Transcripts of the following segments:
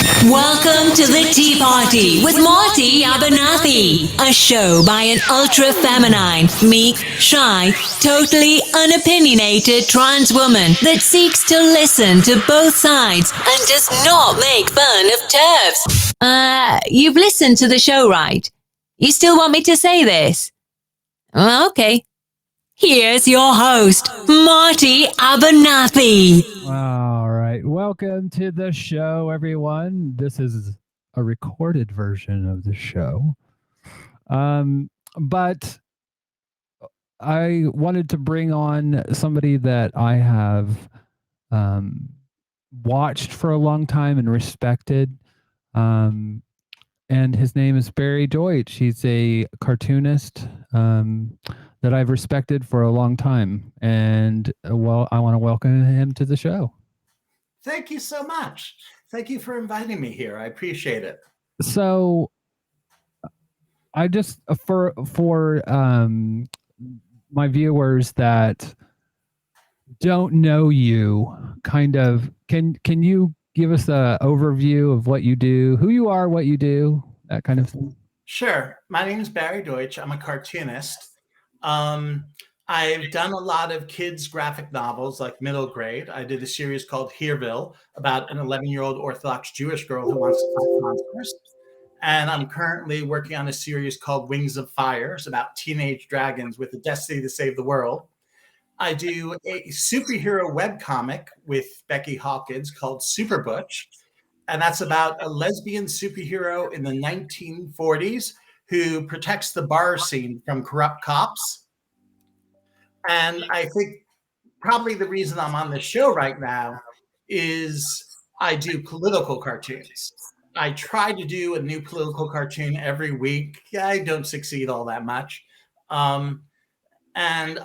Welcome to the Tea Party with Marty Abernathy, a show by an ultra-feminine, meek, shy, totally unopinionated trans woman that seeks to listen to both sides and does not make fun of TERFs. You've listened to the show, right? You still want me to say this? Okay. Here's your host, Marty Abernathy. All right. Welcome to the show, everyone. This is a recorded version of the show. But I wanted to bring on somebody that I have watched for a long time and respected. And his name is Barry Deutsch. He's a cartoonist that I've respected for a long time. And well, I want to welcome him to the show. Thank you so much. Thank you for inviting me here. I appreciate it. So I just for my viewers that don't know you, kind of can you give us an overview of what you do, who you are, what you do, that kind of thing? Sure. My name is Barry Deutsch. I'm a cartoonist. I've done a lot of kids' graphic novels, like middle grade. I did a series called Hereville about an 11-year-old Orthodox Jewish girl who wants to fight monsters. And I'm currently working on a series called Wings of Fire. It's about teenage dragons with the destiny to save the world. I do a superhero webcomic with Becky Hawkins called Super Butch. And that's about a lesbian superhero in the 1940s who protects the bar scene from corrupt cops. And I think probably the reason I'm on this show right now is I do political cartoons. I try to do a new political cartoon every week. I don't succeed all that much. And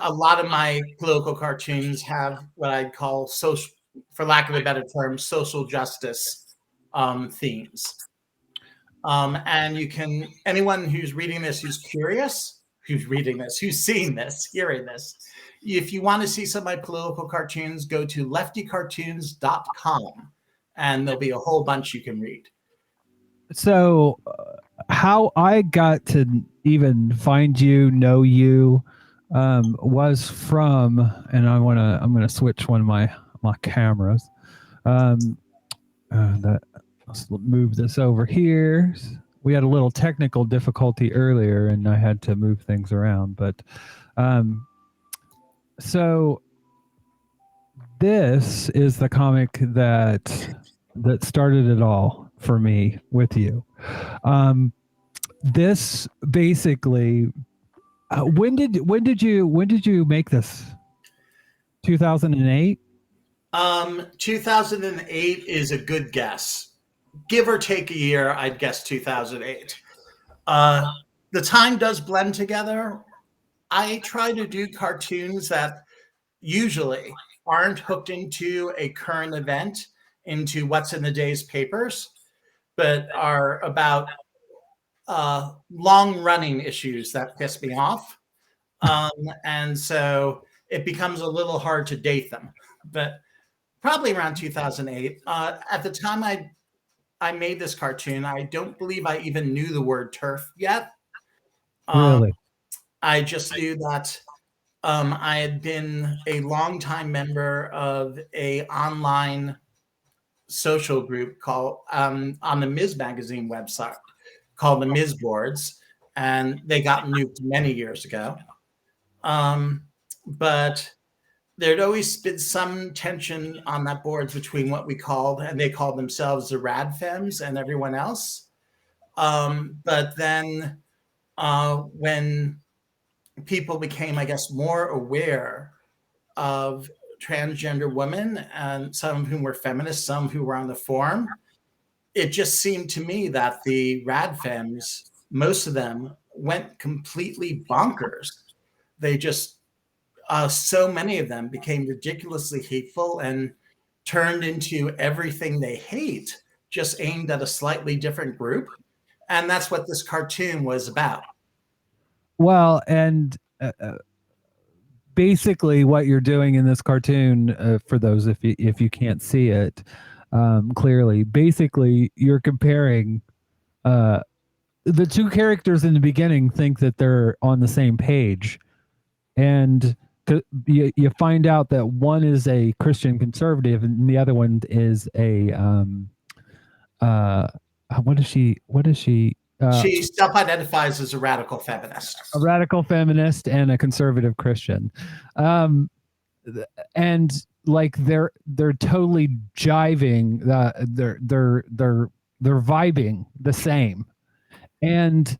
a lot of my political cartoons have what I'd call social, for lack of a better term, social justice themes. And you can, anyone who's reading this, who's curious, who's seeing this, hearing this, if you want to see some of my political cartoons, go to leftycartoons.com and there'll be a whole bunch you can read. So how I got to even find you, know you, was from, and I'm gonna switch one of my cameras. Let's move this over here. We had a little technical difficulty earlier, and I had to move things around. But so this is the comic that started it all for me with you. This basically, when did you make this? 2008? 2008 is a good guess. Give or take a year, I'd guess 2008. The time does blend together. I try to do cartoons that usually aren't hooked into a current event, into what's in the day's papers, but are about long-running issues that piss me off. And so it becomes a little hard to date them. But probably around 2008. At the time I made this cartoon, I don't believe I even knew the word TERF yet. Really? I just knew that I had been a longtime member of a online social group called on the Ms. Magazine website called the Ms. Boards, and they got nuked many years ago. But there'd always been some tension on that boards between what we called, and they called themselves the Rad Femmes, and everyone else. But then when people became, I guess, more aware of transgender women, and some of whom were feminists, some who were on the forum, it just seemed to me that the Rad Femmes, most of them, went completely bonkers. They just so many of them became ridiculously hateful and turned into everything they hate, just aimed at a slightly different group. And that's what this cartoon was about. Well, and basically what you're doing in this cartoon, for those if you can't see it, clearly. Basically, you're comparing the two characters in the beginning think that they're on the same page, and you find out that one is a Christian conservative and the other one is a what is she? She self-identifies as a radical feminist. A radical feminist and a conservative Christian, and like they're totally jiving. They're vibing the same, and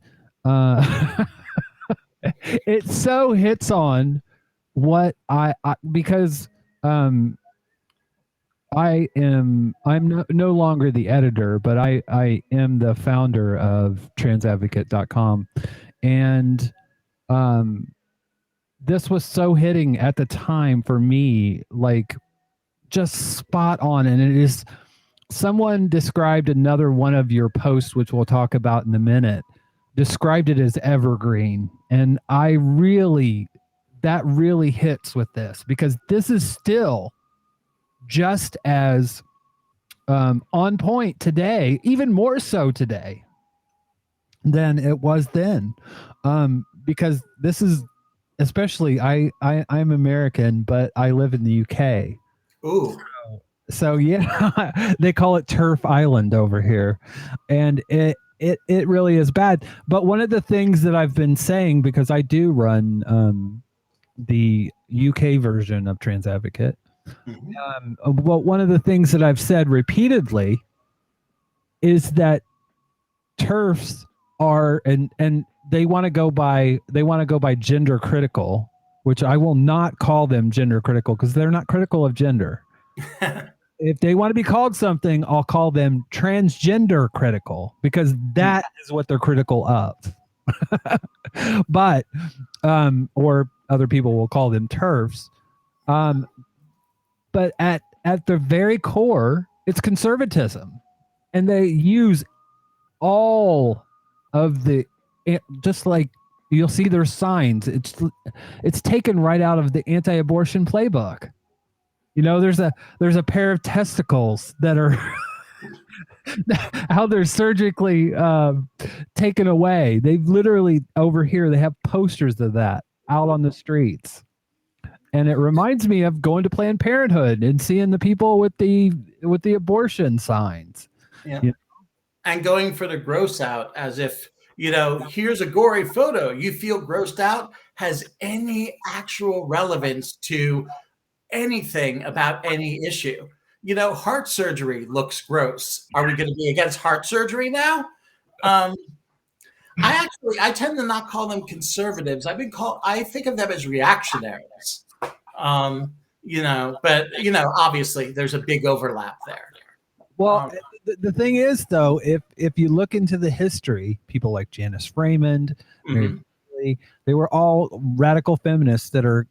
it so hits on what I because I'm no longer the editor, but I am the founder of transadvocate.com, and this was so hitting at the time for me, like just spot on. And it is, someone described another one of your posts, which we'll talk about in a minute, described it as evergreen. And that really hits with this, because this is still just as on point today, even more so today than it was then. Because this is, especially I'm American, but I live in the UK. Ooh. So yeah, they call it Turf Island over here, and it really is bad. But one of the things that I've been saying, because I do run the UK version of Trans Advocate, well, one of the things that I've said repeatedly is that TERFs are and they want to go by gender critical, which I will not call them gender critical, because they're not critical of gender. If they want to be called something, I'll call them transgender critical, because that is what they're critical of. But or other people will call them TERFs. But at the very core, it's conservatism, and they use all of the, just like you'll see their signs. It's taken right out of the anti-abortion playbook. You know, there's a pair of testicles that are how they're surgically taken away. They've literally, over here, they have posters of that out on the streets. And it reminds me of going to Planned Parenthood and seeing the people with the abortion signs. Yeah. You know? And going for the gross out, as if, here's a gory photo, you feel grossed out, has any actual relevance to anything about any issue. Heart surgery looks gross. Are we going to be against heart surgery now? I tend to not call them conservatives. I think of them as reactionaries. But obviously there's a big overlap there. Well, the thing is, though, if you look into the history, people like Janice Raymond, they were all radical feminists that are,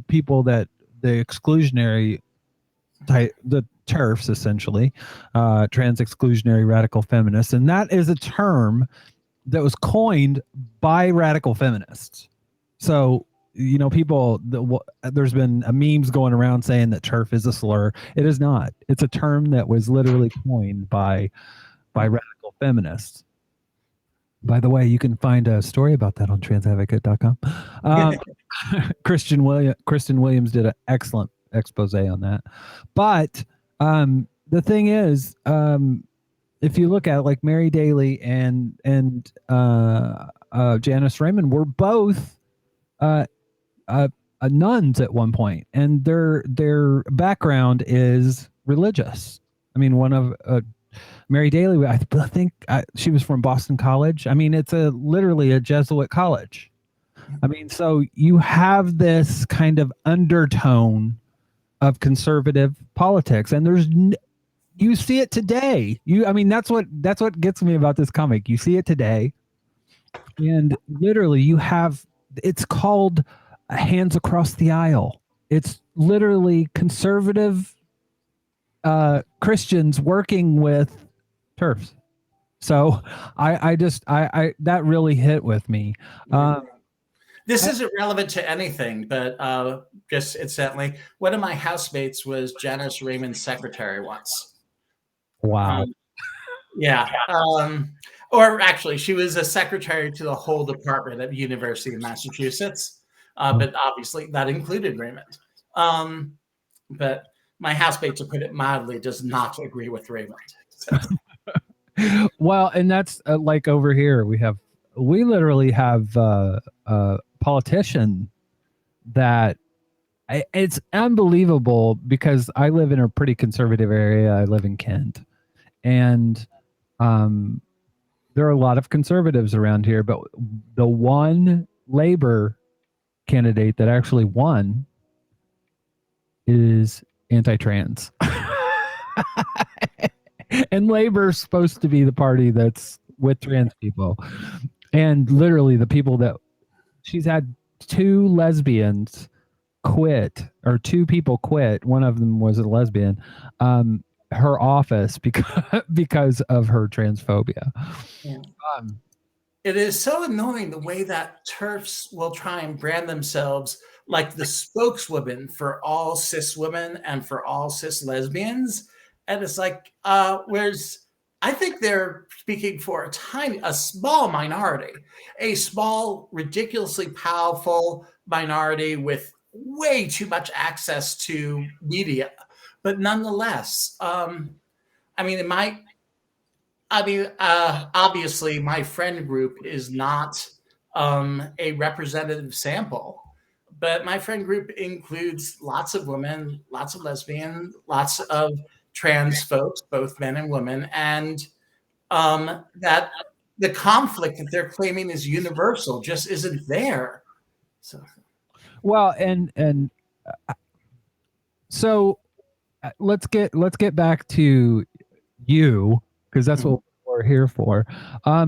people that the exclusionary type, the TERFs, essentially, trans exclusionary radical feminists. And that is a term that was coined by radical feminists. So, people, there's been memes going around saying that TERF is a slur. It is not. It's a term that was literally coined by radical feminists. By the way, you can find a story about that on transadvocate.com. Kristen Williams did an excellent expose on that. But the thing is, if you look at it, like Mary Daly and Janice Raymond were both nuns at one point, and their background is religious. I mean, one of Mary Daly, I think she was from Boston College. I mean, it's literally a Jesuit college. I mean, so you have this kind of undertone of conservative politics, and you see it today. That's what gets me about this comic. You see it today, and literally it's called Hands Across the Aisle. It's literally conservative Christians working with TERFs. So I that really hit with me. This isn't relevant to anything, but just incidentally, one of my housemates was Janice Raymond's secretary once. Wow. Yeah. Or actually, she was a secretary to the whole department at University of Massachusetts, but obviously that included Raymond. But my housemate, to put it mildly, does not agree with Raymond. So. Well, and that's like over here, we literally have a politician that it's unbelievable because I live in a pretty conservative area. I live in Kent, and there are a lot of conservatives around here, but the one Labor candidate that actually won is anti-trans. And Labor's supposed to be the party that's with trans people. And literally the people that she's had two lesbians quit, or two people quit. One of them was a lesbian, her office because of her transphobia. Yeah. It is so annoying the way that TERFs will try and brand themselves like the spokeswoman for all cis women and for all cis lesbians. And it's like, whereas I think they're speaking for a small minority, a small, ridiculously powerful minority with way too much access to media. But nonetheless, obviously, my friend group is not a representative sample, but my friend group includes lots of women, lots of lesbians, lots of trans folks, both men and women, and that the conflict that they're claiming is universal just isn't there. So, well, and so let's get back to you, because that's what we're here for. I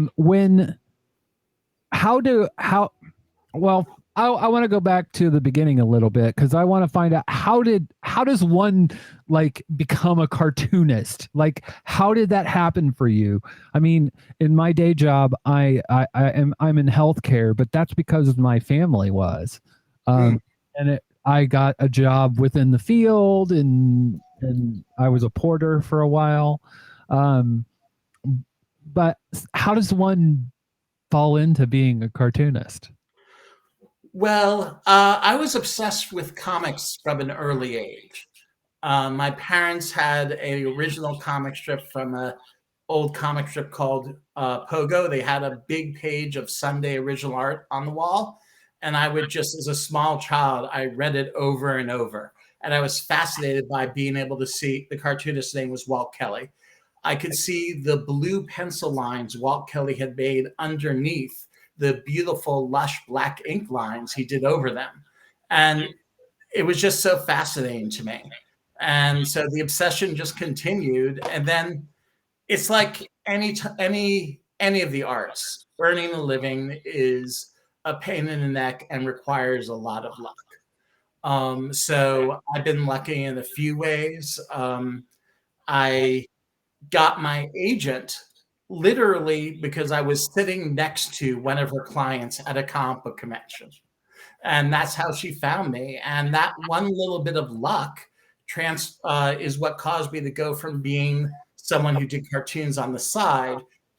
want to go back to the beginning a little bit, because I want to find out how does one like become a cartoonist? Like, how did that happen for you? I mean, in my day job, I'm in healthcare, but that's because my family was, and I got a job within the field, and I was a porter for a while. But how does one fall into being a cartoonist? Well, I was obsessed with comics from an early age. My parents had an original comic strip from an old comic strip called Pogo. They had a big page of Sunday original art on the wall. And I would just, as a small child, I read it over and over. And I was fascinated by being able to see the cartoonist's name was Walt Kelly. I could see the blue pencil lines Walt Kelly had made underneath the beautiful, lush black ink lines he did over them. And it was just so fascinating to me. And so the obsession just continued. And then it's like any of the arts, earning a living is a pain in the neck and requires a lot of luck. So I've been lucky in a few ways. I got my agent literally because I was sitting next to one of her clients at a comic book convention. And that's how she found me. And that one little bit of luck is what caused me to go from being someone who did cartoons on the side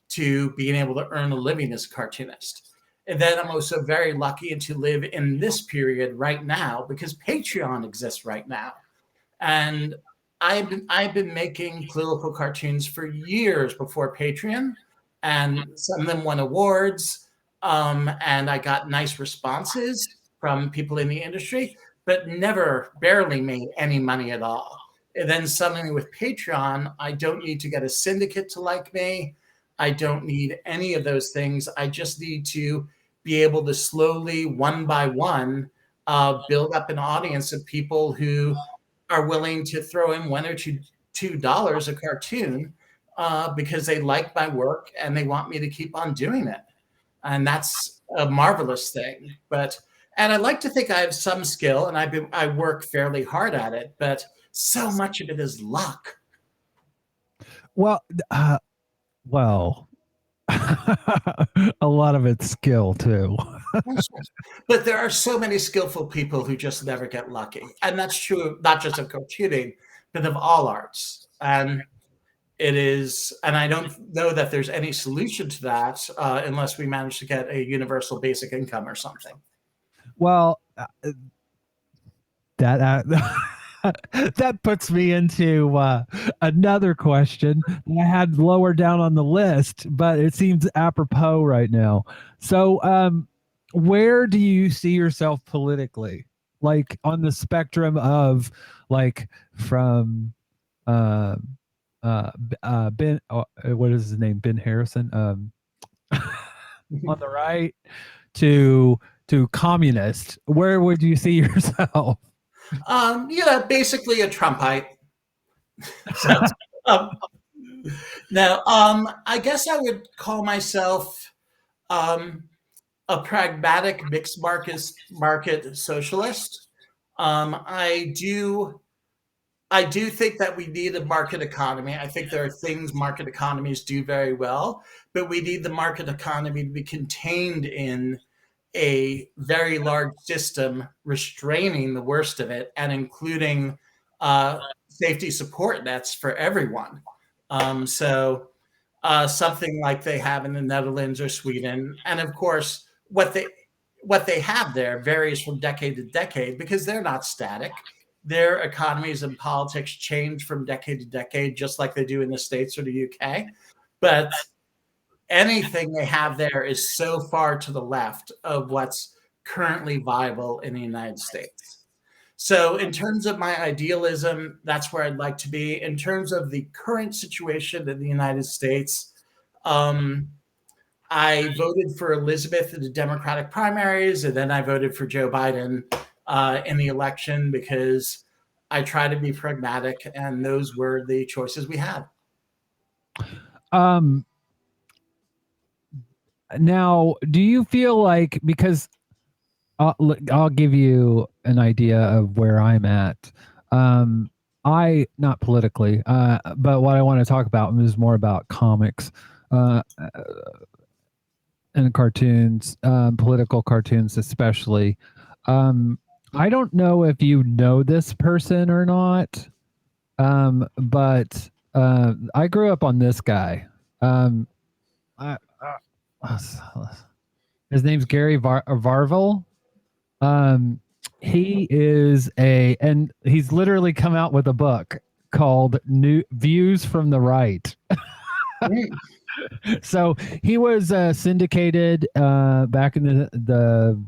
to being able to earn a living as a cartoonist. And then I'm also very lucky to live in this period right now because Patreon exists right now. And I've been making political cartoons for years before Patreon, and some of them won awards, and I got nice responses from people in the industry, but barely made any money at all. And then suddenly with Patreon, I don't need to get a syndicate to like me. I don't need any of those things. I just need to be able to slowly, one by one, build up an audience of people who are willing to throw in $1 or $2 a cartoon because they like my work and they want me to keep on doing it. And that's a marvelous thing. And I like to think I have some skill and I work fairly hard at it, but so much of it is luck. Well, a lot of it's skill too. But there are so many skillful people who just never get lucky. And that's true, not just of cartooning, but of all arts. And It is, and I don't know that there's any solution to that unless we manage to get a universal basic income or something. Well, that that puts me into another question that I had lower down on the list, but it seems apropos right now. So, where do you see yourself politically? Like on the spectrum of like from Ben, what is his name? Ben Harrison. On the right to communist. Where would you see yourself? Basically a Trumpite. So, um, no, I guess I would call myself um, a pragmatic mixed market socialist. I do think that we need a market economy. I think there are things market economies do very well, but we need the market economy to be contained in a very large system restraining the worst of it and including safety support nets for everyone. Something like they have in the Netherlands or Sweden, and of course, what they have there varies from decade to decade because they're not static. Their economies and politics change from decade to decade, just like they do in the States or the UK. But anything they have there is so far to the left of what's currently viable in the United States. So, in terms of my idealism, that's where I'd like to be. In terms of the current situation in the United States, I voted for Elizabeth in the Democratic primaries, and then I voted for Joe Biden in the election because I try to be pragmatic, and those were the choices we had. Now, do you feel like because I'll give you an idea of where I'm at. I not politically, but what I want to talk about is more about comics and cartoons, political cartoons especially. I don't know if you know this person or not, but I grew up on this guy. His name's Gary Varvel. He is and he's literally come out with a book called New Views from the Right. So he was syndicated back in the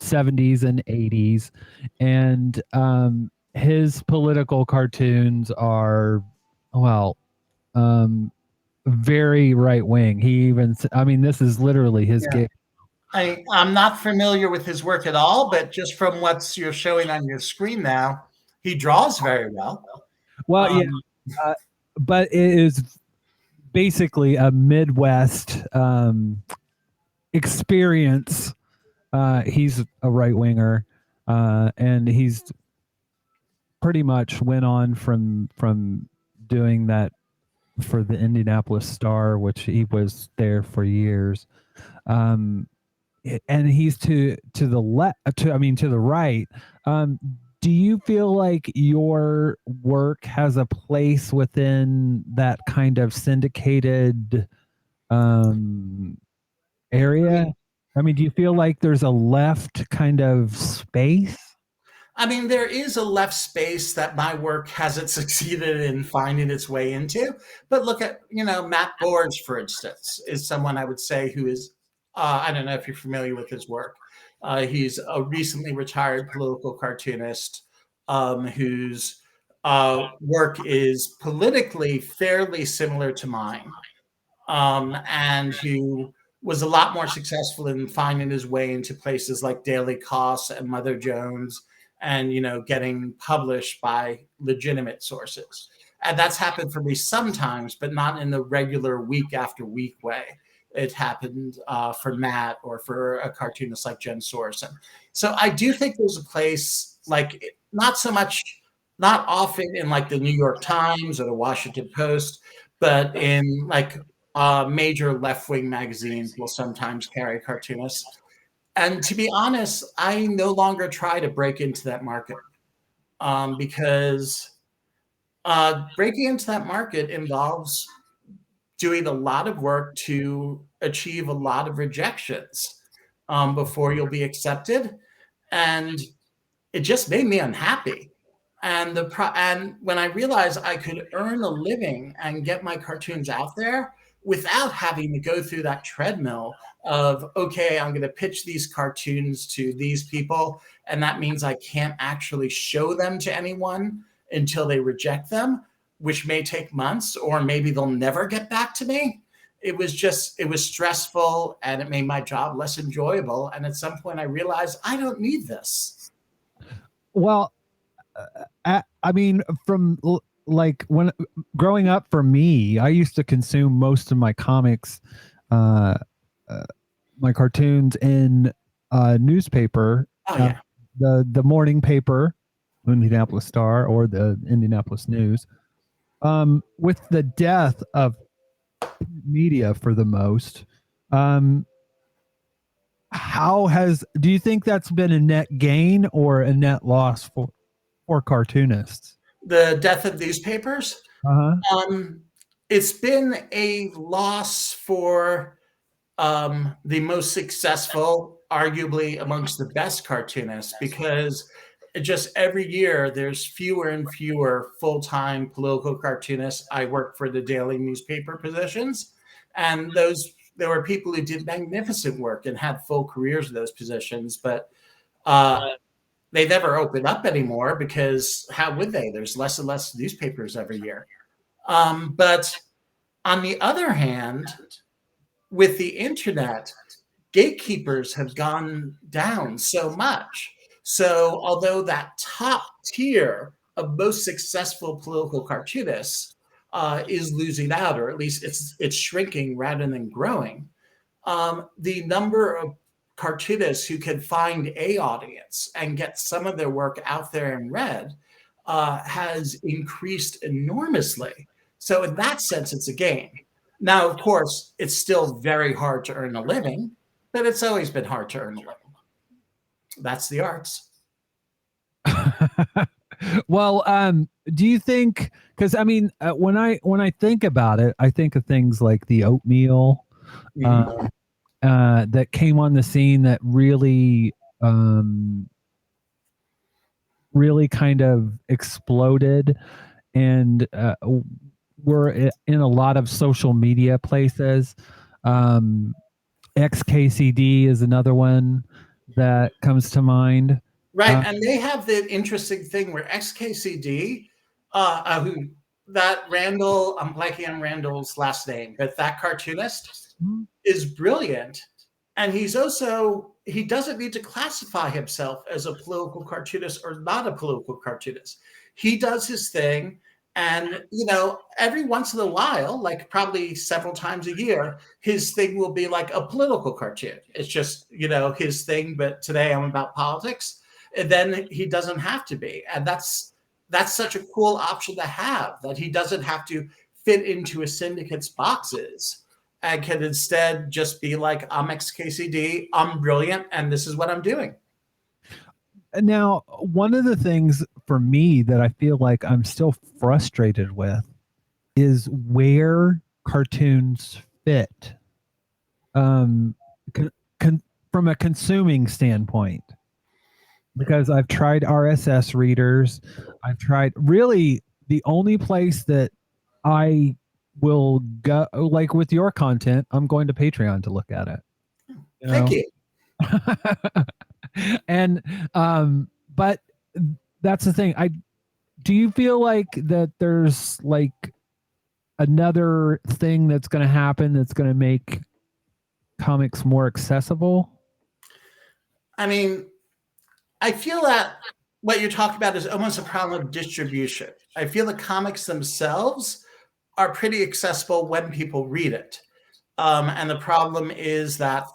70s and 80s, and his political cartoons are, well, very right wing. He even, I mean, this is literally his gig. I'm not familiar with his work at all, but just from what you're showing on your screen now, he draws very well. Well, yeah, but it is basically a Midwest experience. He's a right winger, and he's pretty much went on from doing that for the Indianapolis Star, which he was there for years. And he's to the left, to the right. Do you feel like your work has a place within that kind of syndicated area? I mean, do you feel like there's a left kind of space? I mean, there is a left space that my work hasn't succeeded in finding its way into. But look at, Matt Borge, for instance, is someone I would say who is, I don't know if you're familiar with his work. He's a recently retired political cartoonist whose work is politically fairly similar to mine, and who was a lot more successful in finding his way into places like Daily Kos and Mother Jones, and getting published by legitimate sources. And that's happened for me sometimes, but not in the regular week after week way. It happened for Matt or for a cartoonist like Jen Sorsen. So I do think there's a place, like, not often in like the New York Times or the Washington Post, but in like major left-wing magazines will sometimes carry cartoonists. And to be honest, I no longer try to break into that market because breaking into that market involves doing a lot of work to achieve a lot of rejections before you'll be accepted. And it just made me unhappy. And when I realized I could earn a living and get my cartoons out there without having to go through that treadmill of, okay, I'm going to pitch these cartoons to these people, and that means I can't actually show them to anyone until they reject them, which may take months, or maybe they'll never get back to me. It was stressful, and it made my job less enjoyable. And at some point I realized I don't need this. Well, I mean, from like when growing up for me, I used to consume most of my comics, my cartoons in newspaper, Oh, yeah. the morning paper, Indianapolis Star or the Indianapolis News. With the death of media for the most, do you think that's been a net gain or a net loss for cartoonists? The death of newspapers? It's been a loss for the most successful, arguably amongst the best cartoonists, because just every year there's fewer and fewer full-time political cartoonists. I work for the daily newspaper positions, and there were people who did magnificent work and had full careers in those positions, but they never open up anymore, because how would they? There's less and less newspapers every year. But on the other hand, with the internet, gatekeepers have gone down so much. So although that top tier of most successful political cartoonists is losing out, or at least it's shrinking rather than growing, the number of cartoonists who can find a audience and get some of their work out there and read has increased enormously. So in that sense, it's a gain. Now, of course, it's still very hard to earn a living, but it's always been hard to earn a living. That's the arts. Well, do you think, because I mean, when I think about it, I think of things like the oatmeal, that came on the scene that really kind of exploded, and were in a lot of social media places. Xkcd is another one that comes to mind. Right, and they have the interesting thing where Xkcd, Randall, I'm blanking on Randall's last name, but that cartoonist is brilliant. And he doesn't need to classify himself as a political cartoonist or not a political cartoonist. He does his thing. And, every once in a while, like probably several times a year, his thing will be like a political cartoon. It's just, his thing. But today I'm about politics. And then he doesn't have to be. And that's such a cool option to have, that he doesn't have to fit into a syndicate's boxes and can instead just be like, I'm Xkcd, I'm brilliant, and this is what I'm doing. Now, one of the things for me that I feel like I'm still frustrated with is where cartoons fit from a consuming standpoint. Because I've tried RSS readers. I've tried, really the only place that I will go, like with your content, I'm going to Patreon to look at it. Thank you. And but that's the thing. Do you feel like that there's like another thing that's going to happen that's going to make comics more accessible? I mean, I feel that what you're talking about is almost a problem of distribution. I feel the comics themselves are pretty accessible when people read it. And the problem is that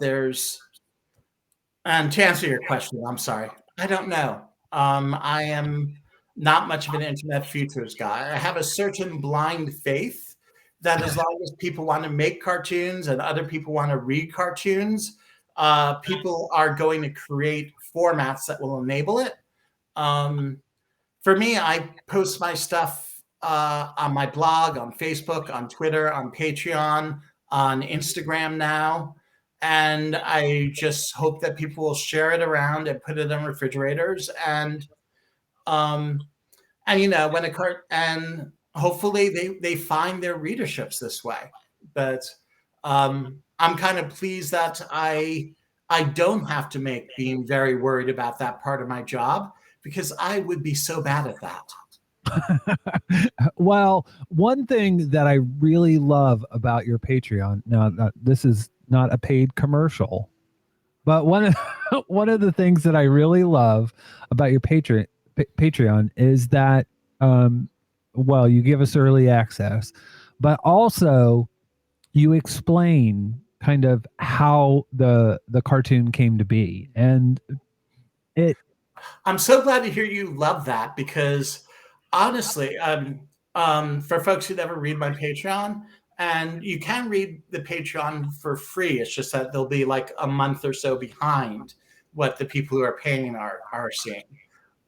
and to answer your question, I'm sorry, I don't know. I am not much of an internet futures guy. I have a certain blind faith that as long as people want to make cartoons and other people want to read cartoons, people are going to create formats that will enable it. For me, I post my stuff on my blog, on Facebook, on Twitter, on Patreon, on Instagram now. And I just hope that people will share it around and put it on refrigerators. And you know, when a cart, and hopefully they find their readerships this way. But I'm kind of pleased that I don't have to make being very worried about that part of my job, because I would be so bad at that. Well, one thing that I really love about your Patreon, now this is not a paid commercial, but one of the things that I really love about your Patreon is that, well, you give us early access, but also you explain kind of how the cartoon came to be, and it. I'm so glad to hear you love that, because honestly, for folks who never read my Patreon, and you can read the Patreon for free. It's just that they'll be like a month or so behind what the people who are paying are seeing.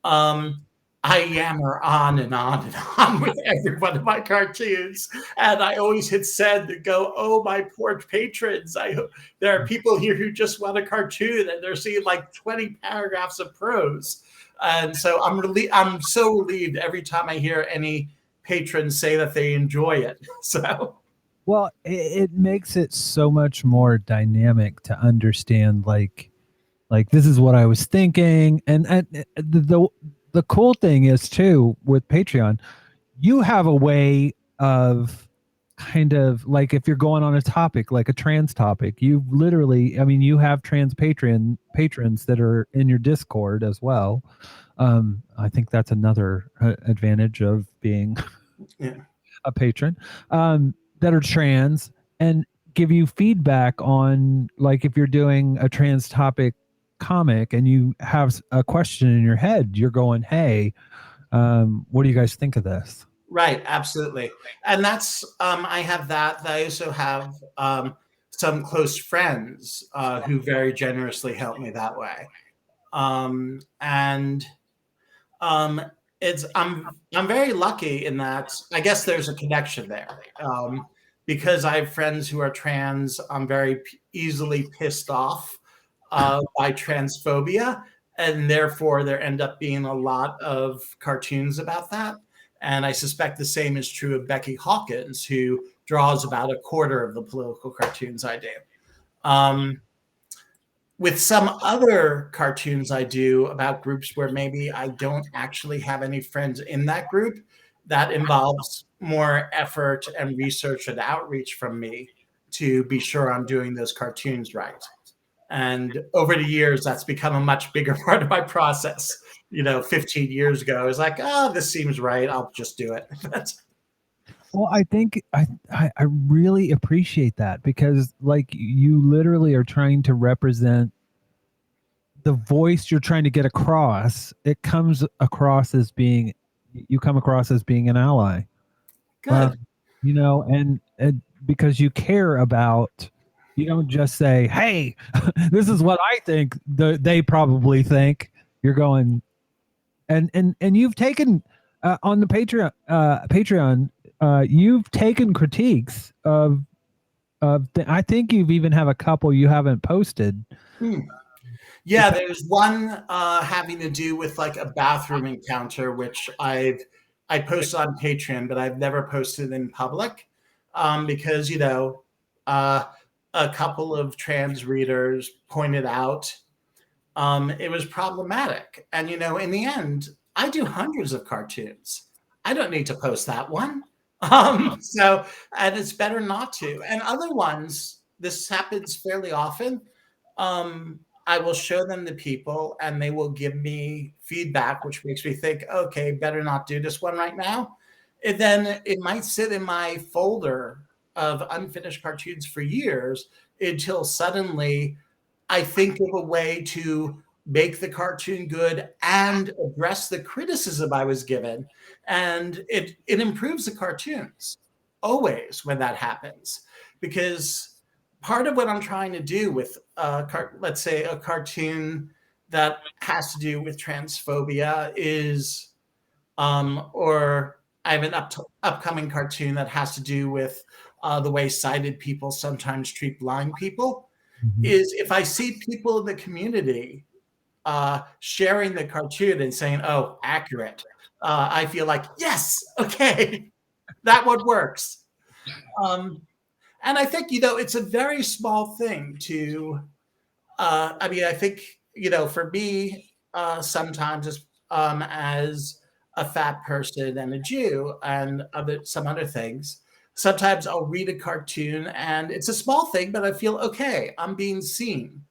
Um, I yammer on and on and on with every one of my cartoons, and I always hit send and go, "Oh, my poor patrons! I hope there are people here who just want a cartoon, and they're seeing like 20 paragraphs of prose." And so I'm so relieved every time I hear any patrons say that they enjoy it. So. Well, it makes it so much more dynamic to understand, like this is what I was thinking, and the cool thing is too with Patreon, you have a way of kind of like, if you're going on a topic like a trans topic, you literally, I mean, you have trans patrons that are in your Discord as well. I think that's another advantage of being Yeah. a patron, that are trans, and give you feedback on, like, if you're doing a trans topic comic and you have a question in your head, you're going, hey, what do you guys think of this? Right, absolutely. And that's I have that. I also have some close friends who very generously help me that way. And um, it's I'm very lucky in that I guess there's a connection there. Because I have friends who are trans, I'm very easily pissed off by transphobia, and therefore there end up being a lot of cartoons about that. And I suspect the same is true of Becky Hawkins, who draws about a quarter of the political cartoons I do. Um, with some other cartoons I do about groups where maybe I don't actually have any friends in that group, that involves more effort and research and outreach from me to be sure I'm doing those cartoons right. And over the years, that's become a much bigger part of my process. 15 years ago, I was like, oh, this seems right. I'll just do it. Well, I think I really appreciate that, because like you literally are trying to represent the voice you're trying to get across. It comes across as being, you come across as being an ally. Good. And because you care about, you don't just say, hey, this is what I think they probably think. You're going, and you've taken, on the Patreon, you've taken critiques of I think you've even have a couple you haven't posted. Yeah, there's one having to do with like a bathroom encounter, which I posted on Patreon, but I've never posted in public, because a couple of trans readers pointed out it was problematic. And in the end, I do hundreds of cartoons. I don't need to post that one. And it's better not to. And other ones, this happens fairly often. I will show them to people and they will give me feedback, which makes me think, okay, better not do this one right now. And then it might sit in my folder of unfinished cartoons for years, until suddenly I think of a way to make the cartoon good and address the criticism I was given. And it improves the cartoons always when that happens. Because part of what I'm trying to do with, let's say, a cartoon that has to do with transphobia is, or I have an upcoming cartoon that has to do with the way sighted people sometimes treat blind people. Mhm. Is if I see people in the community sharing the cartoon and saying, "Oh, accurate," I feel like, yes, okay, that one works. And I think, it's a very small thing to, I mean, I think, for me, sometimes as a fat person and a Jew and some other things, sometimes I'll read a cartoon and it's a small thing, but I feel, okay, I'm being seen.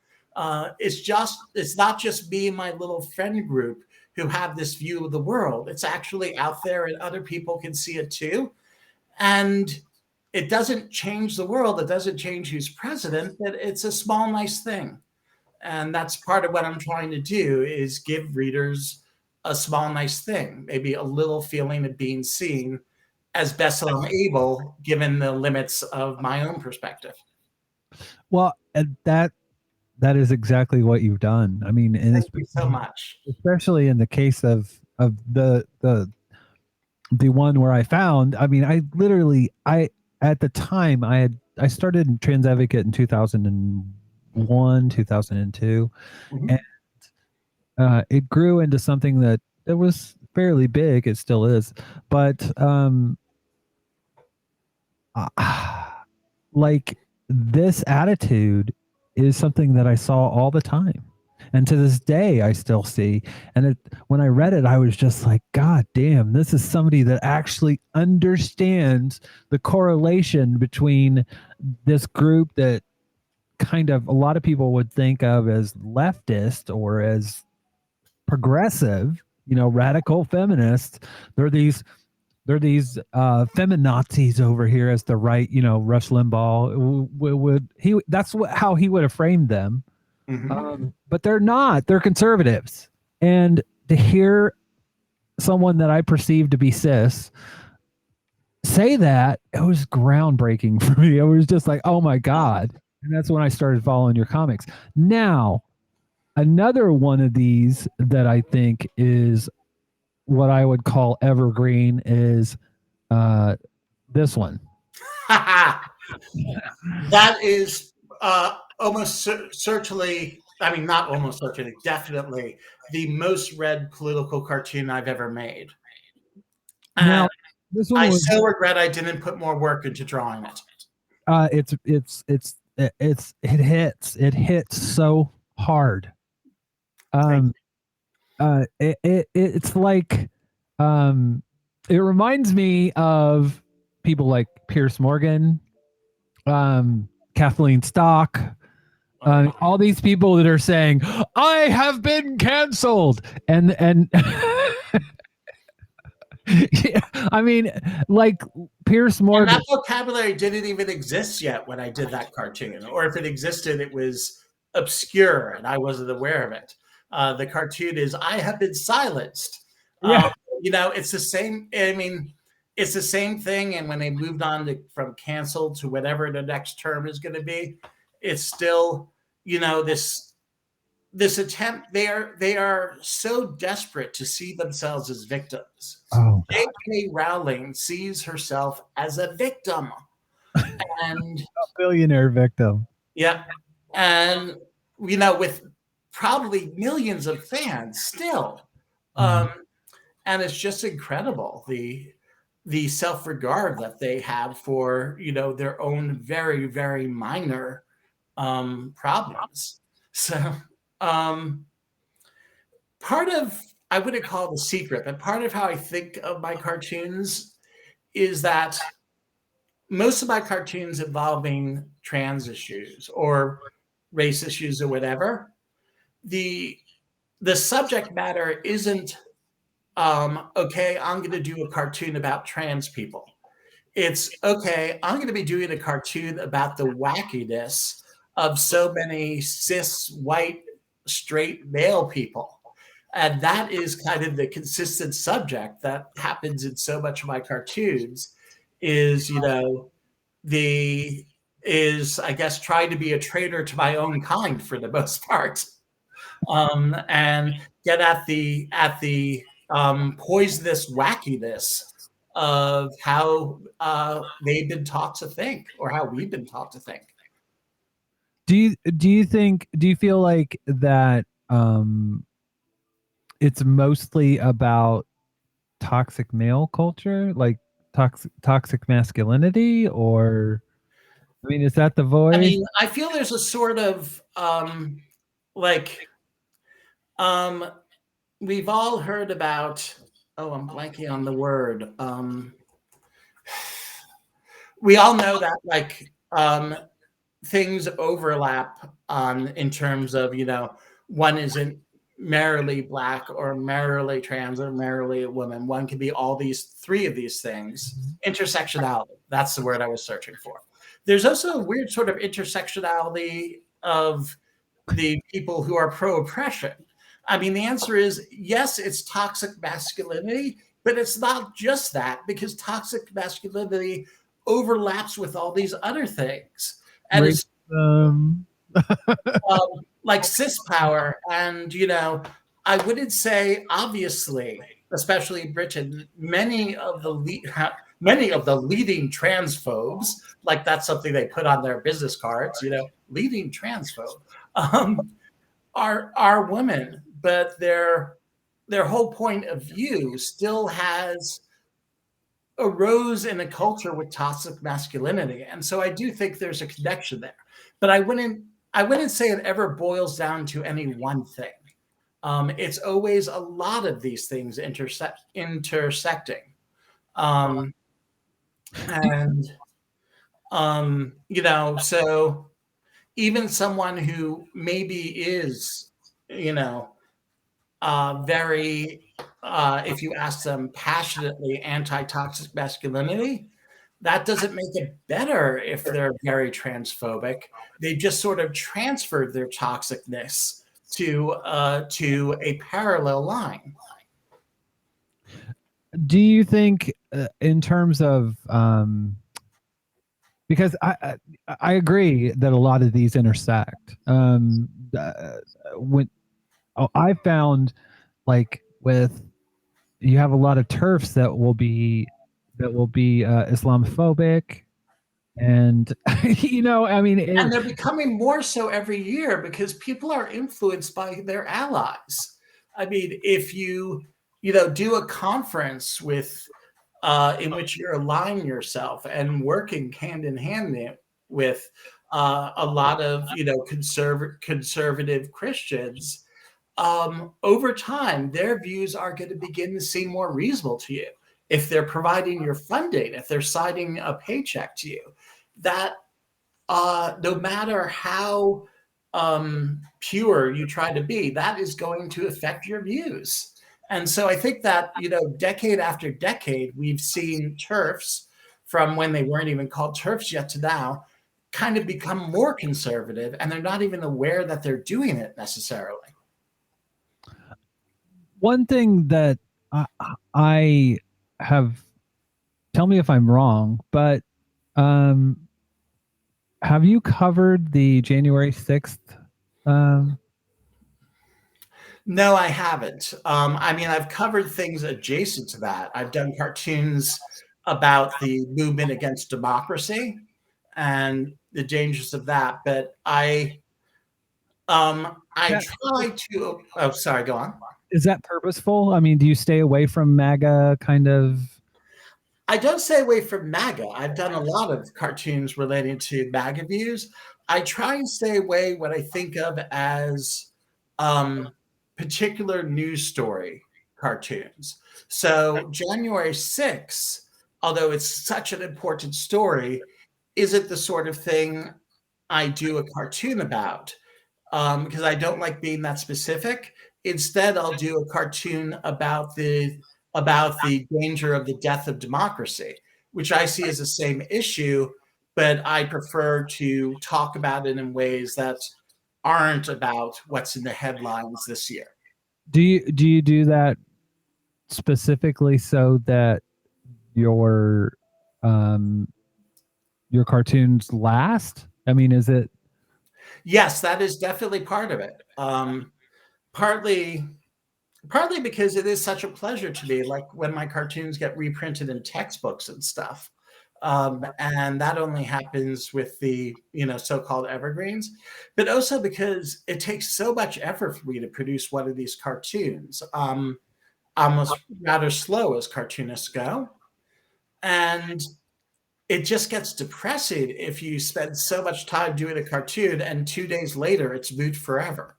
It's not just me and my little friend group who have this view of the world. It's actually out there and other people can see it too. And it doesn't change the world. It doesn't change who's president, but it's a small, nice thing. And that's part of what I'm trying to do is give readers a small, nice thing, maybe a little feeling of being seen as best I'm able, given the limits of my own perspective. Well, and that is exactly what you've done. I mean, and Thank you so much. especially in the case of the one where I found. I mean, I at the time I started Trans Advocate in 2001, 2002, Mhm. and it grew into something that was fairly big. It still is, but like this attitude is something that I saw all the time. And to this day, I still see. And when I read it, I was just like, God damn, this is somebody that actually understands the correlation between this group that kind of a lot of people would think of as leftist or as progressive, radical feminists. They're these feminazis over here, as the right, Rush Limbaugh that's how he would have framed them. But they're not. They're conservatives. And to hear someone that I perceive to be cis say that, it was groundbreaking for me. I was just like, oh my God. And that's when I started following your comics. Now, another one of these that I think is what I would call evergreen is this one. That is almost certainly, I mean, not almost certainly, definitely the most read political cartoon I've ever made. Now, And this one I was so regret I didn't put more work into drawing it. it hits so hard. It's like it reminds me of people like Pierce Morgan, Kathleen Stock, all these people that are saying, I have been canceled. And yeah, I mean, like Pierce Morgan. And that vocabulary didn't even exist yet when I did that cartoon, or if it existed, it was obscure and I wasn't aware of it. The cartoon is "I have been silenced." Yeah. It's the same. I mean, it's the same thing. And when they moved on from canceled to whatever the next term is going to be, it's still, this attempt. They are so desperate to see themselves as victims. Oh, J.K. Rowling sees herself as a victim, and a billionaire victim. yeah, and with probably millions of fans still, and it's just incredible the self-regard that they have for their own very, very minor problems. So part of, I wouldn't call it a secret, but part of how I think of my cartoons is that most of my cartoons involving trans issues or race issues or whatever, the subject matter isn't okay, I'm going to do a cartoon about trans people. It's okay, I'm going to be doing a cartoon about the wackiness of so many cis white straight male people. And that is kind of the consistent subject that happens in so much of my cartoons is, I guess, trying to be a traitor to my own kind for the most part, and get at the poisonous wackiness of how they've been taught to think, or how we've been taught to think. Do you feel like that it's mostly about toxic male culture, like toxic masculinity, or I mean, is that the I voice? mean, I feel there's a sort of like we've all heard about. Oh, I'm blanking on the word. We all know that like things overlap in terms of, one isn't merely black or merely trans or merely a woman. One can be all these three of these things. Intersectionality, that's the word I was searching for. There's also a weird sort of intersectionality of the people who are pro-oppression. I mean, the answer is yes, it's toxic masculinity, but it's not just that, because toxic masculinity overlaps with all these other things. And it's like cis power. And, I wouldn't say, obviously, especially in Britain, many of the leading transphobes, like that's something they put on their business cards, leading transphobe, are women, but their whole point of view still arose in a culture with toxic masculinity. And so I do think there's a connection there, but I wouldn't say it ever boils down to any one thing. It's always a lot of these things intersecting. And so even someone who maybe is, very, if you ask them, passionately anti-toxic masculinity, that doesn't make it better if they're very transphobic. They just sort of transferred their toxicness to a parallel line. Do you think, in terms of, because I agree that a lot of these intersect. When I found, like, with, you have a lot of TERFs that will be Islamophobic, and I mean, And they're becoming more so every year because people are influenced by their allies. I mean, if you do a conference with in which you're aligning yourself and working hand in hand with a lot of conservative Christians, over time their views are going to begin to seem more reasonable to you. If they're providing your funding, if they're signing a paycheck to you, that no matter how pure you try to be, that is going to affect your views. And so I think that, decade after decade, we've seen TERFs, from when they weren't even called TERFs yet to now, kind of become more conservative, and they're not even aware that they're doing it necessarily. One thing that I have, tell me if I'm wrong, but have you covered the January 6th? No, I haven't. I mean, I've covered things adjacent to that. I've done cartoons about the movement against democracy and the dangers of that, but I try to. Oh, sorry. Go on. Is that purposeful? I mean, do you stay away from MAGA kind of? I don't stay away from MAGA. I've done a lot of cartoons relating to MAGA views. I try and stay away what I think of as particular news story cartoons. So January 6th, although it's such an important story, isn't the sort of thing I do a cartoon about, because I don't like being that specific. Instead, I'll do a cartoon about the danger of the death of democracy, which I see as the same issue, but I prefer to talk about it in ways that aren't about what's in the headlines this year. Do you do that specifically so that your cartoons last? I mean, is it? Yes, that is definitely part of it. Partly, Partly because it is such a pleasure to me, like when my cartoons get reprinted in textbooks and stuff. And that only happens with the so-called evergreens, but also because it takes so much effort for me to produce one of these cartoons. Almost rather slow as cartoonists go, and it just gets depressing if you spend so much time doing a cartoon and 2 days later it's moot forever.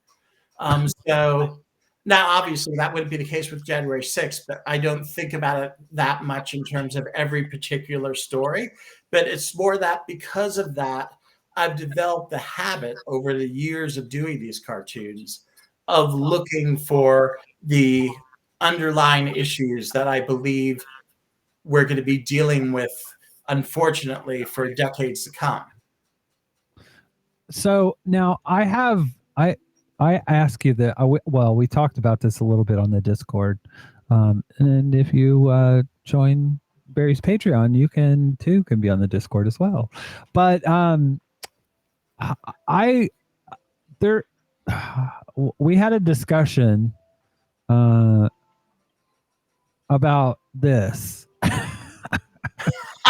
So now, obviously, that wouldn't be the case with January 6th, but I don't think about it that much in terms of every particular story. But it's more that because of that, I've developed the habit over the years of doing these cartoons of looking for the underlying issues that I believe we're going to be dealing with, unfortunately, for decades to come. So now I ask you that. Well, we talked about this a little bit on the Discord, and if you join Barry's Patreon, you can be on the Discord as well. But I there we had a discussion about this.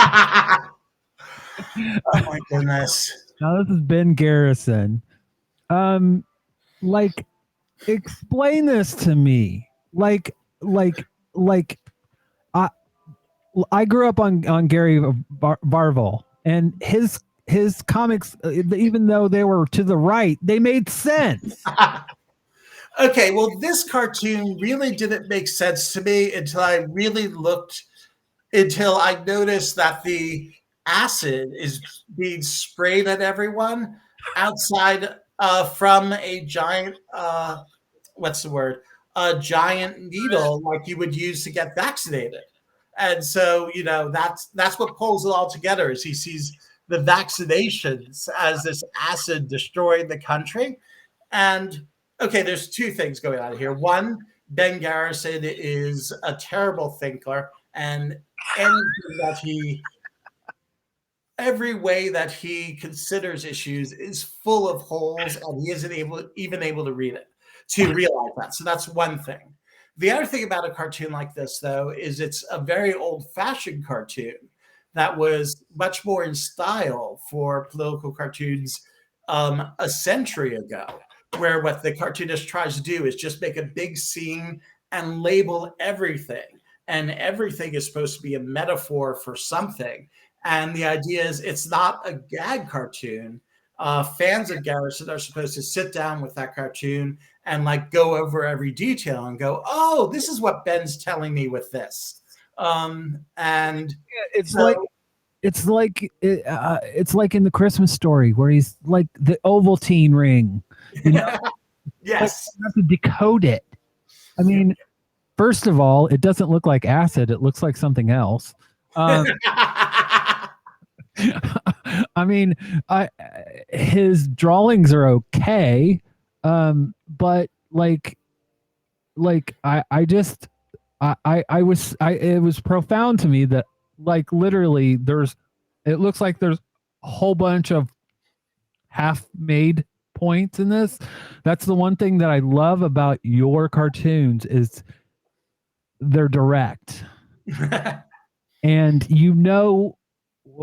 Oh my goodness. Now this is Ben Garrison. Like, explain this to me. Like I grew up on Gary Barville, and his comics, even though they were to the right, they made sense. Okay, well, this cartoon really didn't make sense to me until I noticed that the acid is being sprayed at everyone outside from a giant, what's the word? A giant needle like you would use to get vaccinated. And so, that's what pulls it all together is he sees the vaccinations as this acid destroying the country. And okay, there's two things going on here. One, Ben Garrison is a terrible thinker, and every way that he considers issues is full of holes, and he isn't even able to read it to realize that. So that's one thing. The other thing about a cartoon like this, though, is it's a very old-fashioned cartoon that was much more in style for political cartoons a century ago, where what the cartoonist tries to do is just make a big scene and label everything. And everything is supposed to be a metaphor for something. And the idea is it's not a gag cartoon. Fans of Garrison are supposed to sit down with that cartoon and like go over every detail and go, oh, this is what Ben's telling me with this. And it's like it's like in the Christmas Story where he's like the Ovaltine ring, Yes, like you have to decode it. I mean, first of all, it doesn't look like acid; it looks like something else. I mean, his drawings are okay, but it was profound to me that like literally it looks like there's a whole bunch of half-made points in this. That's the one thing that I love about your cartoons is they're direct. And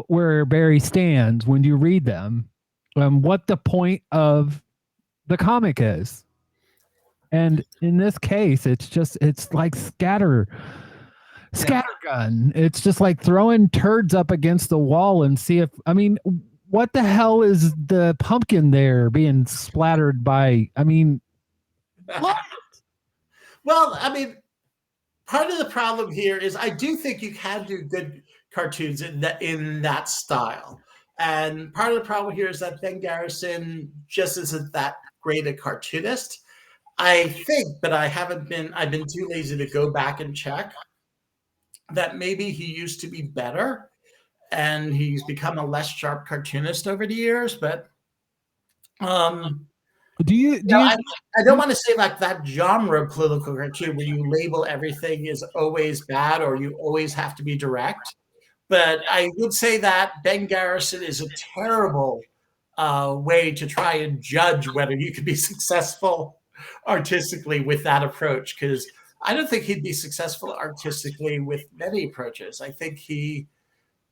where Barry stands when you read them, what the point of the comic is. And in this case, it's like scattergun. It's just like throwing turds up against the wall and see if, what the hell is the pumpkin there being splattered by? What? Well, part of the problem here is I do think you can do good cartoons in that style. And part of the problem here is that Ben Garrison just isn't that great a cartoonist. I think, but I've been too lazy to go back and check, that maybe he used to be better and he's become a less sharp cartoonist over the years. But I don't want to say like that genre of political cartoon where you label everything is always bad or you always have to be direct. But I would say that Ben Garrison is a terrible way to try and judge whether you can be successful artistically with that approach, because I don't think he'd be successful artistically with many approaches. I think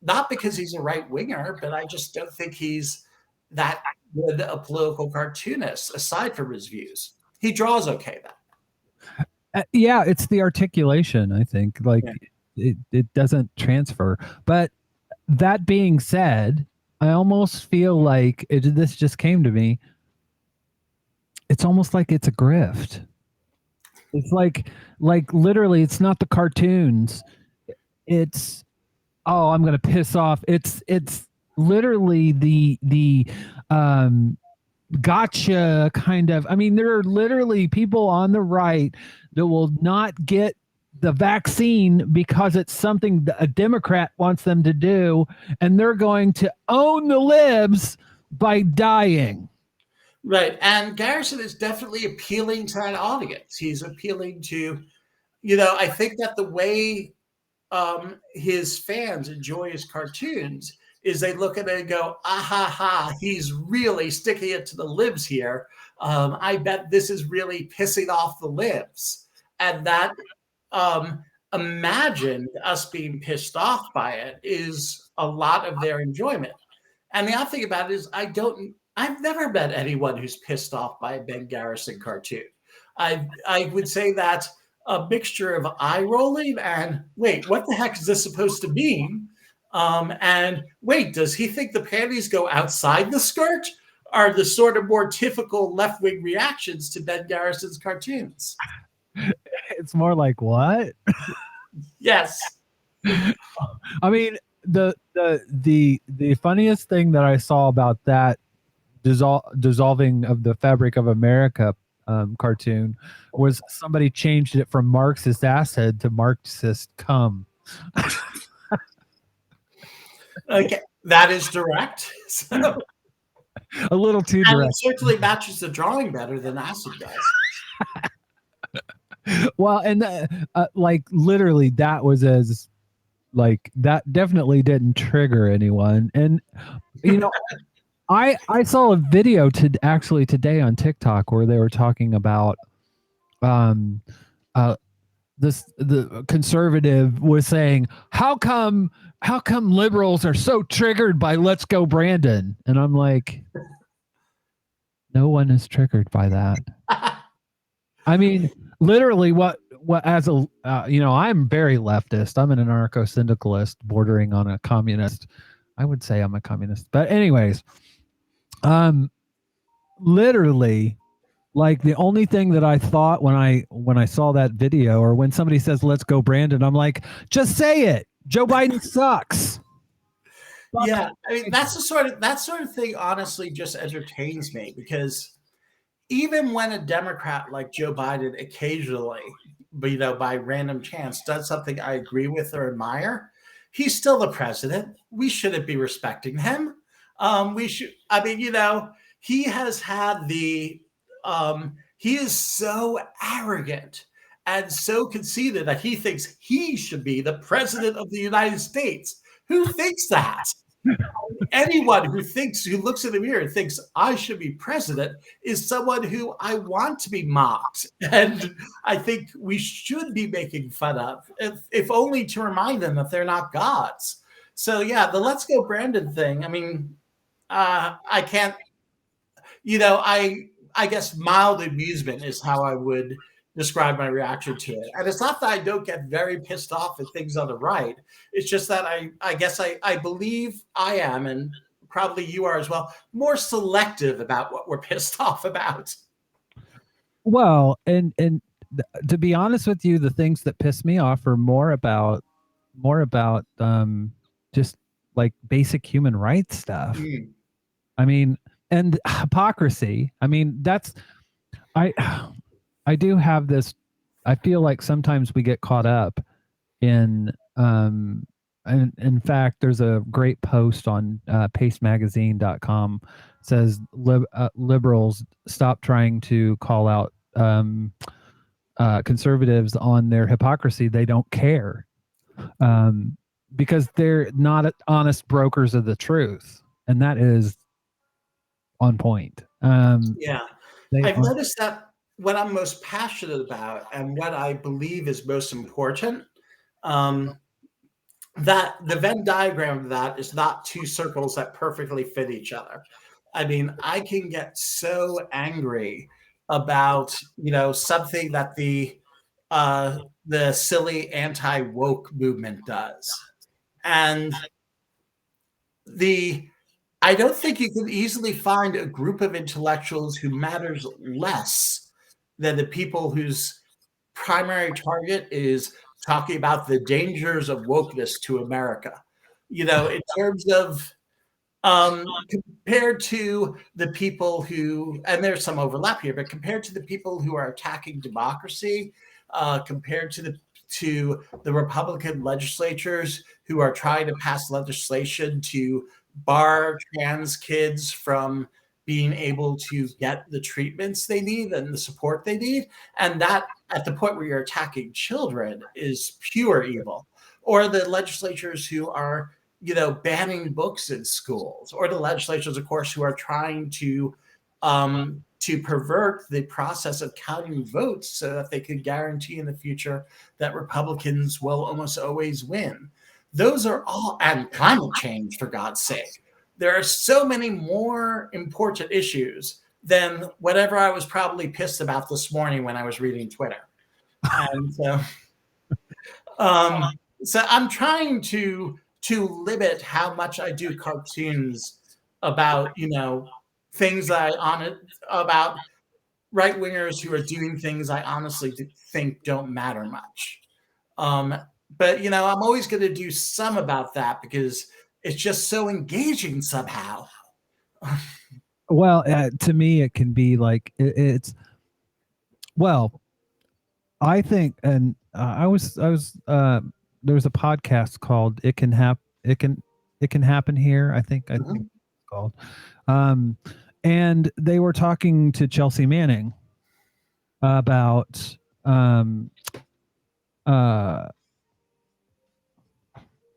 not because he's a right winger, but I just don't think he's that good a political cartoonist aside from his views. He draws okay though. Yeah, it's the articulation, I think. Like it doesn't transfer. But that being said, I almost feel like this just came to me. It's almost like it's a grift. It's like literally, it's not the cartoons. It's, oh, I'm gonna piss off. It's literally the gotcha kind of. I mean, there are literally people on the right that will not get the vaccine because it's something that a Democrat wants them to do, and they're going to own the libs by dying. Right. And Garrison is definitely appealing to that audience. He's appealing to, I think that the way his fans enjoy his cartoons is they look at it and go, ah ha ha, he's really sticking it to the libs here. I bet this is really pissing off the libs. And that imagined us being pissed off by it is a lot of their enjoyment. And the other thing about it is I've never met anyone who's pissed off by a Ben Garrison cartoon. I would say that a mixture of eye rolling and wait, what the heck is this supposed to mean? And wait, does he think the panties go outside the skirt? Are the sort of more typical left-wing reactions to Ben Garrison's cartoons? It's more like what? Yes. I mean, the funniest thing that I saw about that dissolving of the fabric of America cartoon was somebody changed it from Marxist acid to Marxist cum. Okay, that is direct. So, a little too direct. And it certainly matches the drawing better than acid does. Well, and like literally, that was that definitely didn't trigger anyone, and I saw a video today on TikTok where they were talking about the conservative was saying, how come liberals are so triggered by Let's Go Brandon? And I'm like, no one is triggered by that. I mean, literally what as a I'm very leftist. I'm an anarcho-syndicalist bordering on a communist. I would say I'm a communist, but anyways, literally, like the only thing that I thought when I saw that video, or when somebody says "Let's go Brandon," I'm like, just say it. Joe Biden sucks. Yeah, I mean that sort of thing honestly just entertains me, because even when a Democrat like Joe Biden occasionally, by random chance does something I agree with or admire, he's still the president. We shouldn't be respecting him. We should. I mean, he has had he is so arrogant and so conceited that he thinks he should be the president of the United States. Who thinks that? Anyone who looks in the mirror and thinks I should be president is someone who I want to be mocked. And I think we should be making fun of, if only to remind them that they're not gods. So yeah, the Let's Go Brandon thing. I mean, I can't, I guess mild amusement is how I would describe my reaction to it. And it's not that I don't get very pissed off at things on the right. It's just that I guess I believe I am, and probably you are as well, more selective about what we're pissed off about. Well, and to be honest with you, the things that piss me off are more about just like basic human rights stuff. Mm. I mean, and hypocrisy. I mean, I do have this. I feel like sometimes we get caught up in. And in fact, there's a great post on pacemagazine.com. Says liberals stop trying to call out conservatives on their hypocrisy. They don't care because they're not honest brokers of the truth, and that is on point. Yeah, I've noticed that. what I'm most passionate about and what I believe is most important, um, that the Venn diagram of that is not two circles that perfectly fit each other. I mean, I can get so angry about, something that the silly anti-woke movement does. And the I don't think you can easily find a group of intellectuals who matters less than the people whose primary target is talking about the dangers of wokeness to America. In terms of compared to the people who, and there's some overlap here, but compared to the people who are attacking democracy, compared to the Republican legislatures who are trying to pass legislation to bar trans kids from being able to get the treatments they need and the support they need, and that at the point where you're attacking children is pure evil. Or the legislatures who are banning books in schools, or the legislatures, of course, who are trying to pervert the process of counting votes so that they could guarantee in the future that Republicans will almost always win. Those are all, and climate change, for God's sake. There are so many more important issues than whatever I was probably pissed about this morning when I was reading Twitter. And so I'm trying to limit how much I do cartoons about things that about right wingers who are doing things I honestly think don't matter much. But I'm always going to do some about that because it's just so engaging somehow. Well, to me, it can be like it's. Well, I think, and I was there was a podcast called It Can Happen Here. I think it's called, and they were talking to Chelsea Manning about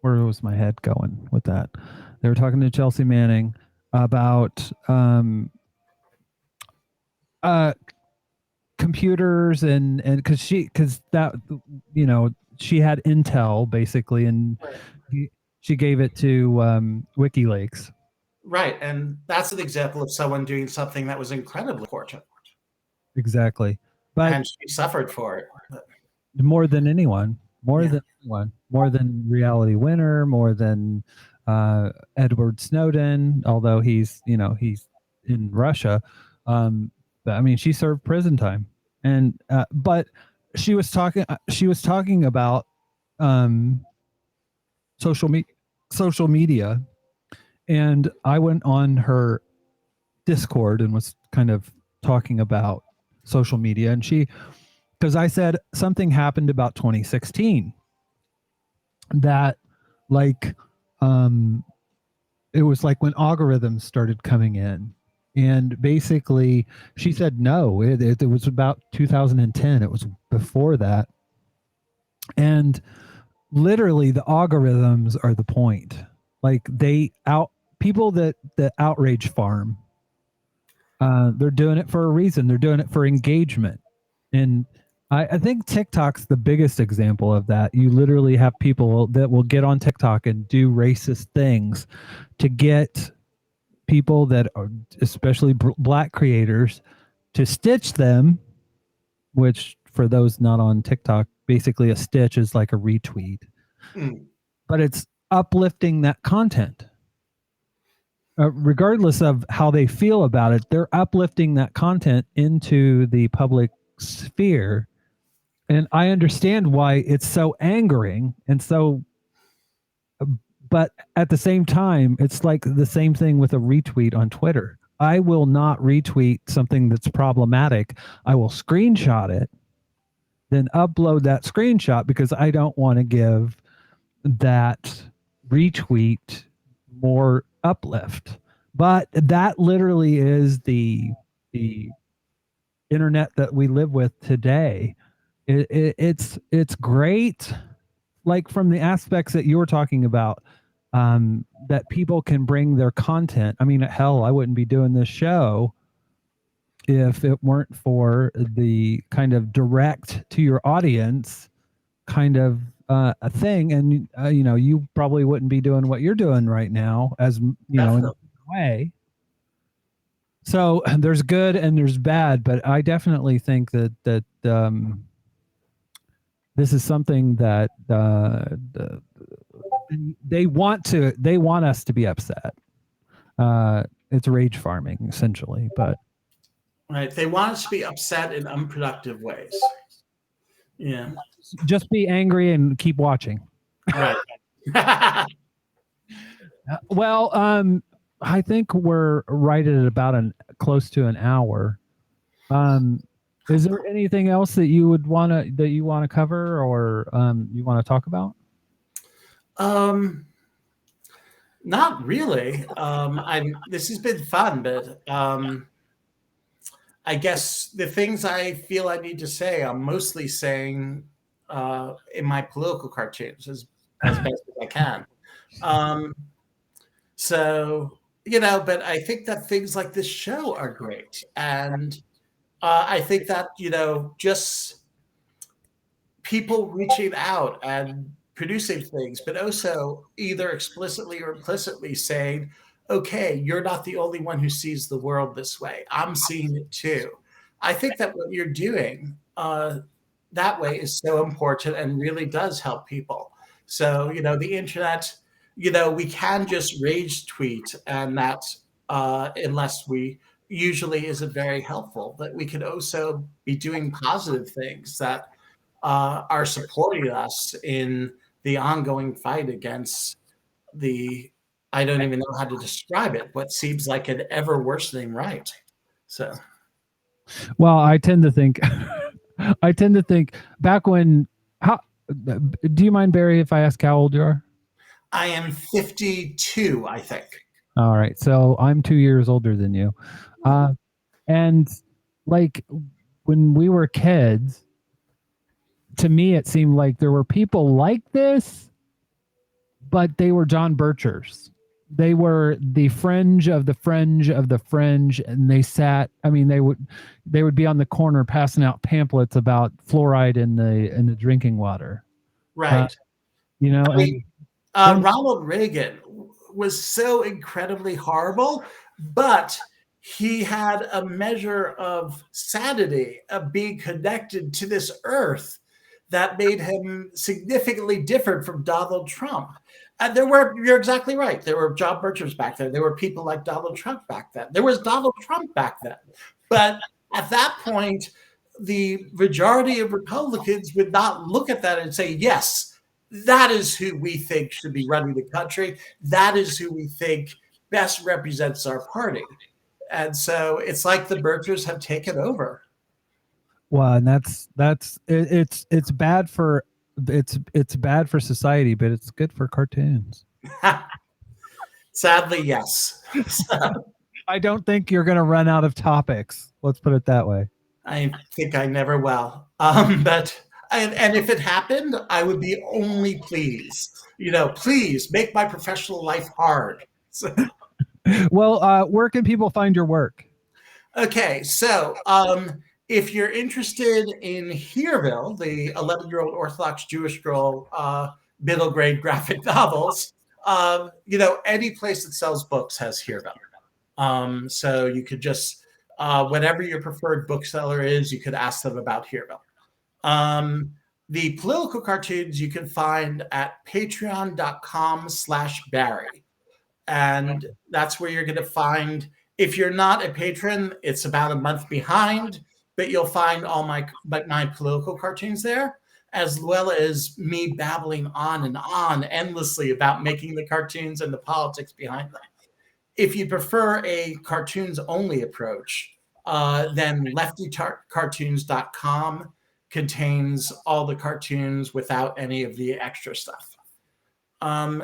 where was my head going with that? They were talking to Chelsea Manning about computers and because that she had Intel basically, and she gave it to WikiLeaks. Right, and that's an example of someone doing something that was incredibly important. Exactly, but and she suffered for it. More than anyone, more than Reality Winner, more than Edward Snowden, although he's in Russia. But I mean, she served prison time, and but she was talking about social media, and I went on her Discord and was kind of talking about social media, and because I said something happened about 2016 that it was like when algorithms started coming in. And basically, she said no. It was about 2010. It was before that. And literally, the algorithms are the point. Like people that outrage farm. They're doing it for a reason. They're doing it for engagement. And I think TikTok's the biggest example of that. You literally have people that will get on TikTok and do racist things to get people that are, especially black creators, to stitch them, which for those not on TikTok, basically a stitch is like a retweet. But it's uplifting that content. Regardless of how they feel about it, they're uplifting that content into the public sphere. And I understand why it's so angering and so, but at the same time, it's like the same thing with a retweet on Twitter. I will not retweet something that's problematic. I will screenshot it, then upload that screenshot because I don't want to give that retweet more uplift. But that literally is the internet that we live with today. It's great, like from the aspects that you were talking about, that people can bring their content. I mean, hell, I wouldn't be doing this show if it weren't for the kind of direct to your audience kind of a thing. And, you probably wouldn't be doing what you're doing right now in a way. So there's good and there's bad, but I definitely think that this is something that they want us to be upset. It's rage farming essentially, but right. They want us to be upset in unproductive ways. Yeah. Just be angry and keep watching. Right. Well, I think we're right at about close to an hour. Is there anything else that you want to cover or you want to talk about? Not really. This has been fun, but I guess the things I feel I need to say, I'm mostly saying in my political cartoons as best as I can. So, but I think that things like this show are great. And I think that, just people reaching out and producing things, but also either explicitly or implicitly saying, okay, you're not the only one who sees the world this way. I'm seeing it too. I think that what you're doing that way is so important and really does help people. So, the internet, we can just rage tweet, and that unless we usually isn't very helpful, but we can also be doing positive things that are supporting us in the ongoing fight against I don't even know how to describe it, what seems like an ever worsening right. So, well, I tend to think back when, do you mind, Barry, if I ask how old you are? I am 52, I think. All right. So I'm 2 years older than you. And like when we were kids, to me, it seemed like there were people like this, but they were John Birchers. They were the fringe of the fringe of the fringe, and they would be on the corner passing out pamphlets about fluoride in the drinking water. Right. And Ronald Reagan was so incredibly horrible, but he had a measure of sanity of being connected to this earth that made him significantly different from Donald Trump. And you're exactly right. There were John Birchers back then. There were people like Donald Trump back then. There was Donald Trump back then. But at that point, the majority of Republicans would not look at that and say, yes, that is who we think should be running the country. That is who we think best represents our party. And so it's like the Birchers have taken over. Well, and it's bad for society, but it's good for cartoons. Sadly, yes. I don't think you're going to run out of topics. Let's put it that way. I think I never will. But if it happened, I would be only pleased. Please make my professional life hard. So. Well, where can people find your work? Okay, so if you're interested in Hearville, the 11-year-old Orthodox Jewish girl middle grade graphic novels, any place that sells books has Hearville. So you could just, whatever your preferred bookseller is, you could ask them about Hearville. The political cartoons you can find at patreon.com/Barry. And that's where you're going to find, if you're not a patron, it's about a month behind, but you'll find all my political cartoons there, as well as me babbling on and on endlessly about making the cartoons and the politics behind them. If you prefer a cartoons-only approach, then leftycartoons.com contains all the cartoons without any of the extra stuff. And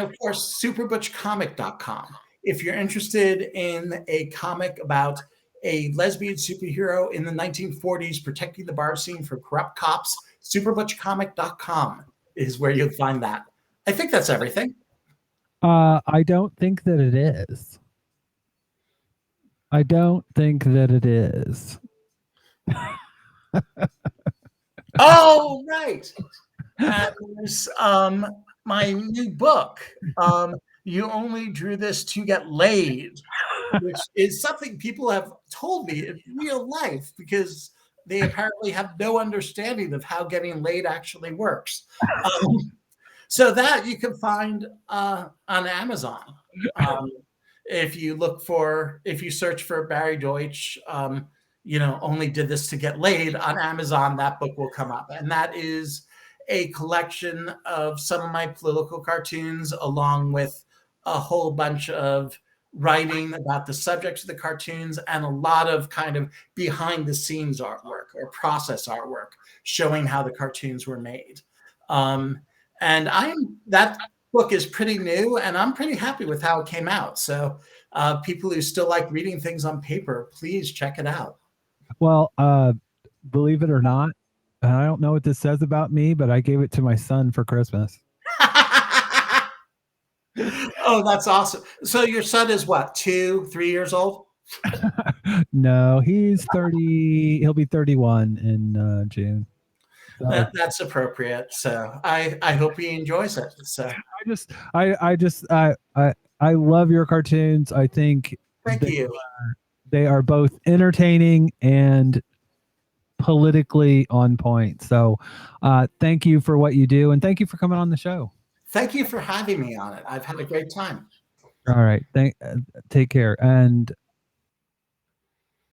of course, superbutchcomic.com. If you're interested in a comic about a lesbian superhero in the 1940s protecting the bar scene from corrupt cops, superbutchcomic.com is where you'll find that. I think that's everything. I don't think that it is. I don't think that it is. Oh, right. And there's my new book. You only drew this to get laid, which is something people have told me in real life because they apparently have no understanding of how getting laid actually works. So that you can find on Amazon. If you search for Barry Deutsch, only did this to get laid on Amazon, that book will come up. And that is a collection of some of my political cartoons, along with a whole bunch of writing about the subjects of the cartoons and a lot of kind of behind the scenes artwork or process artwork showing how the cartoons were made. And that book is pretty new, and I'm pretty happy with how it came out. So people who still like reading things on paper, please check it out. Well, believe it or not, I don't know what this says about me, but I gave it to my son for Christmas. Oh, that's awesome. So your son is what, 2-3 years old? No, he's 30. He'll be 31 in June. So That's appropriate. So I hope he enjoys it. So I love your cartoons. I think thank you. They are both entertaining and politically on point. So thank you for what you do, and thank you for coming on the show. Thank you for having me on it. I've had a great time. All right. Take care. And